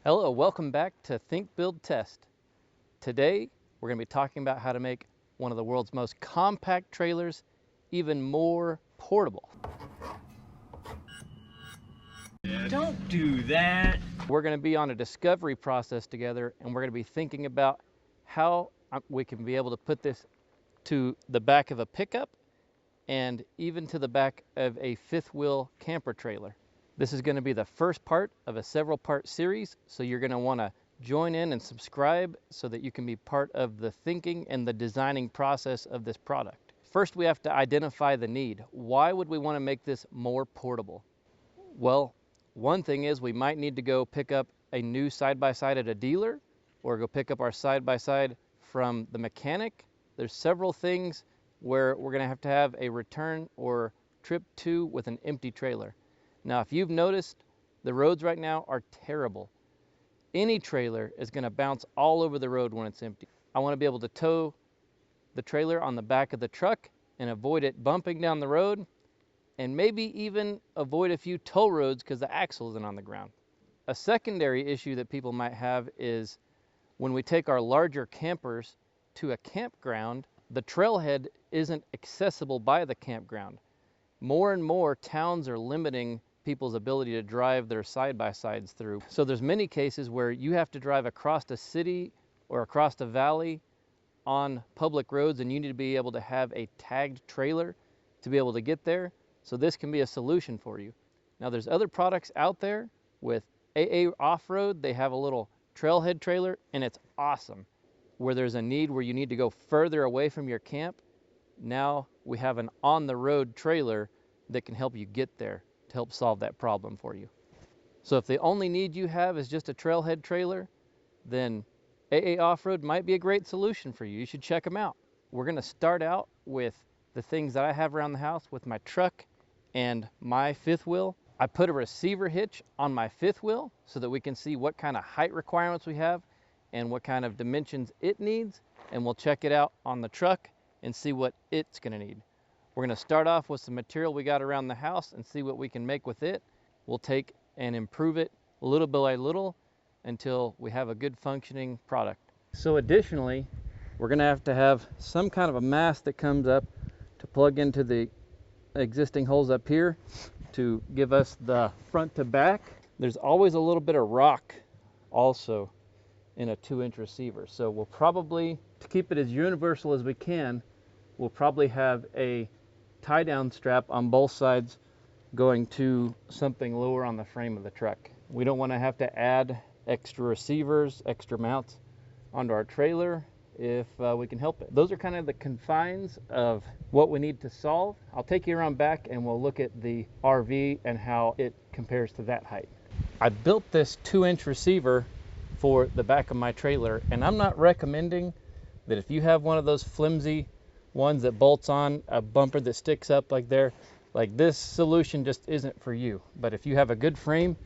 Hello, welcome back to Think, Build, Test. Today, we're going to be talking about how to make one of the world's most compact trailers even more portable. Don't do that. We're going to be on a discovery process together, and we're going to be thinking about how we can be able to put this to the back of a pickup and even to the back of a fifth wheel camper trailer. This is going to be the first part of a several part series, so you're going to want to join in and subscribe so that you can be part of the thinking and the designing process of this product. First, we have to identify the need. Why would we want to make this more portable? Well, one thing is we might need to go pick up a new side-by-side at a dealer or go pick up our side-by-side from the mechanic. There's several things where we're going to have a return or trip to with an empty trailer. Now, if you've noticed, the roads right now are terrible. Any trailer is going to bounce all over the road when it's empty. I want to be able to tow the trailer on the back of the truck and avoid it bumping down the road, and maybe even avoid a few tow roads because the axle isn't on the ground. A secondary issue that people might have is when we take our larger campers to a campground, the trailhead isn't accessible by the campground. More and more towns are limiting people's ability to drive their side-by-sides through. So there's many cases where you have to drive across a city or across a valley on public roads, and you need to be able to have a tagged trailer to be able to get there. So this can be a solution for you. Now there's other products out there with AA Off-Road. They have a little trailhead trailer, and it's awesome. Where there's a need where you need to go further away from your camp, now we have an on-the-road trailer that can help you get there to help solve that problem for you. So if the only need you have is just a trailhead trailer, then AA Off-Road might be a great solution for you. You should check them out. We're going to start out with the things that I have around the house with my truck and my fifth wheel. I put a receiver hitch on my fifth wheel so that we can see what kind of height requirements we have and what kind of dimensions it needs, and we'll check it out on the truck and see what it's going to need. We're going to start off with some material we got around the house and see what we can make with it. We'll take and improve it little by little until we have a good functioning product. So additionally, we're going to have some kind of a mast that comes up to plug into the existing holes up here to give us the front to back. There's always a little bit of rock also in a 2-inch receiver. So we'll probably, to keep it as universal as we can, we'll probably have a tie-down strap on both sides going to something lower on the frame of the truck. We don't want to have to add extra receivers, extra mounts onto our trailer if we can help it. Those are kind of the confines of what we need to solve. I'll take you around back and we'll look at the RV and how it compares to that height. I built this 2-inch receiver for the back of my trailer, and I'm not recommending that if you have one of those flimsy ones that bolts on a bumper that sticks up like there, like this solution just isn't for you. But if you have a good frame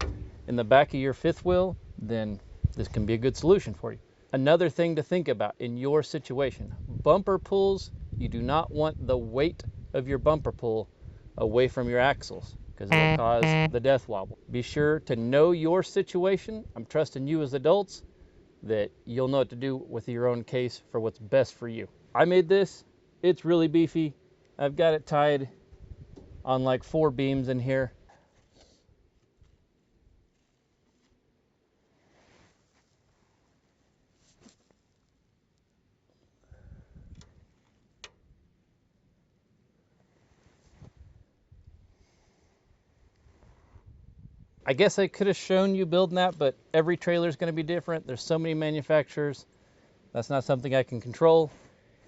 in the back of your fifth wheel, then this can be a good solution for you. Another thing to think about in your situation, bumper pulls, you do not want the weight of your bumper pull away from your axles because it'll cause the death wobble. Be sure to know your situation. I'm trusting you as adults that you'll know what to do with your own case for what's best for you. I made this. It's really beefy. I've got it tied on like 4 beams in here. I guess I could have shown you building that, but every trailer is going to be different. There's so many manufacturers. That's not something I can control.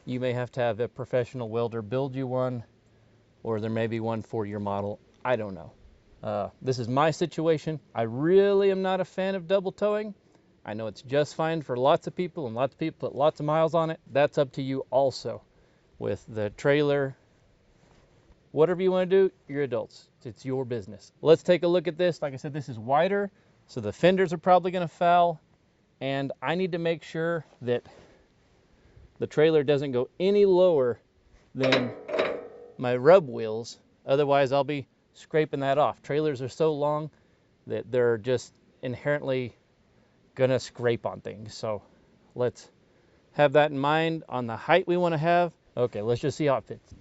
You may have to have a professional welder build you one, or there may be one for your model. I don't know. This is my situation. I really am not a fan of double towing. I know it's just fine for lots of people, and lots of people put lots of miles on it. That's up to you also. With the trailer, whatever you want to do, you're adults. It's your business. Let's take a look at this. Like I said, this is wider, so the fenders are probably going to foul, and I need to make sure that the trailer doesn't go any lower than my rub wheels. Otherwise, I'll be scraping that off. Trailers are so long that they're just inherently gonna scrape on things. So let's have that in mind on the height we want to have. Okay, let's just see how it fits.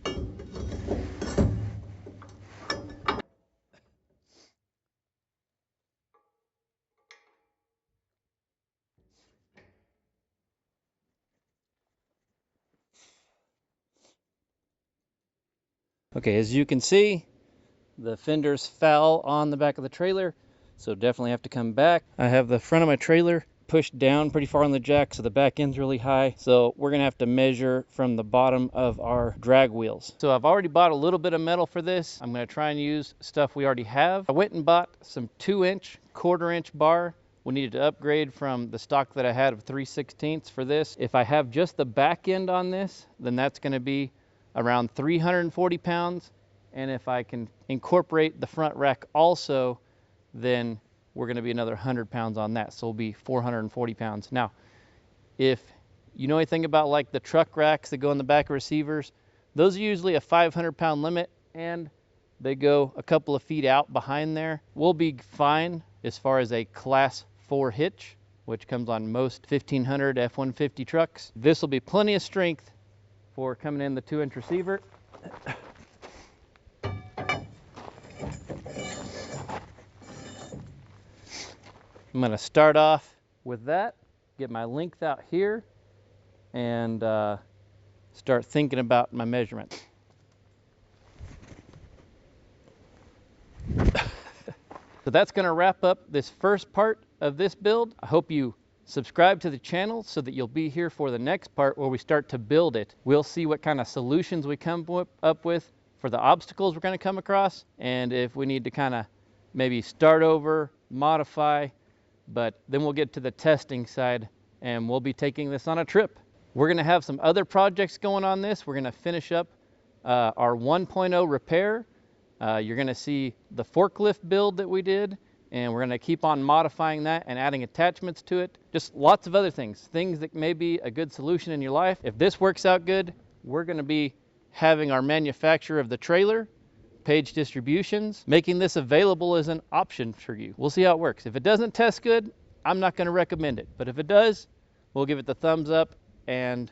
Okay, as you can see, the fenders foul on the back of the trailer, so definitely have to come back. I have the front of my trailer pushed down pretty far on the jack, so the back end's really high. So we're gonna have to measure from the bottom of our drag wheels. So I've already bought a little bit of metal for this. I'm gonna try and use stuff we already have. I went and bought some 2-inch, 1/4-inch bar. We needed to upgrade from the stock that I had of 3/16 for this. If I have just the back end on this, then that's gonna be around 340 pounds. And if I can incorporate the front rack also, then we're going to be another 100 pounds on that. So it'll be 440 pounds. Now, if you know anything about like the truck racks that go in the back of receivers, those are usually a 500 pound limit and they go a couple of feet out behind there. We'll be fine as far as a class 4 hitch, which comes on most 1500 F-150 trucks. This will be plenty of strength for coming in the 2-inch receiver. I'm going to start off with that, get my length out here, and start thinking about my measurement. So that's going to wrap up this first part of this build. I hope you subscribe to the channel so that you'll be here for the next part where we start to build it. We'll see what kind of solutions we come up with for the obstacles we're going to come across, and if we need to kind of maybe start over, modify, but then we'll get to the testing side and we'll be taking this on a trip. We're going to have some other projects going on this. We're going to finish up our 1.0 repair. You're going to see the forklift build that we did, and we're going to keep on modifying that and adding attachments to it. Just lots of other things that may be a good solution in your life. If this works out good, we're going to be having our manufacturer of the trailer, Page Distributions, making this available as an option for you. We'll see how it works. If it doesn't test good, I'm not going to recommend it. But if it does, we'll give it the thumbs up and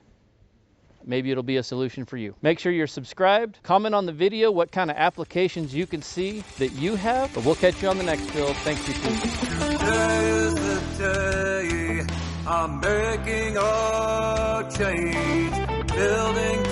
maybe it'll be a solution for you. Make sure you're subscribed. Comment on the video what kind of applications you can see that you have. But we'll catch you on the next build. Thanks for tuning. Today is the day I'm making a change, building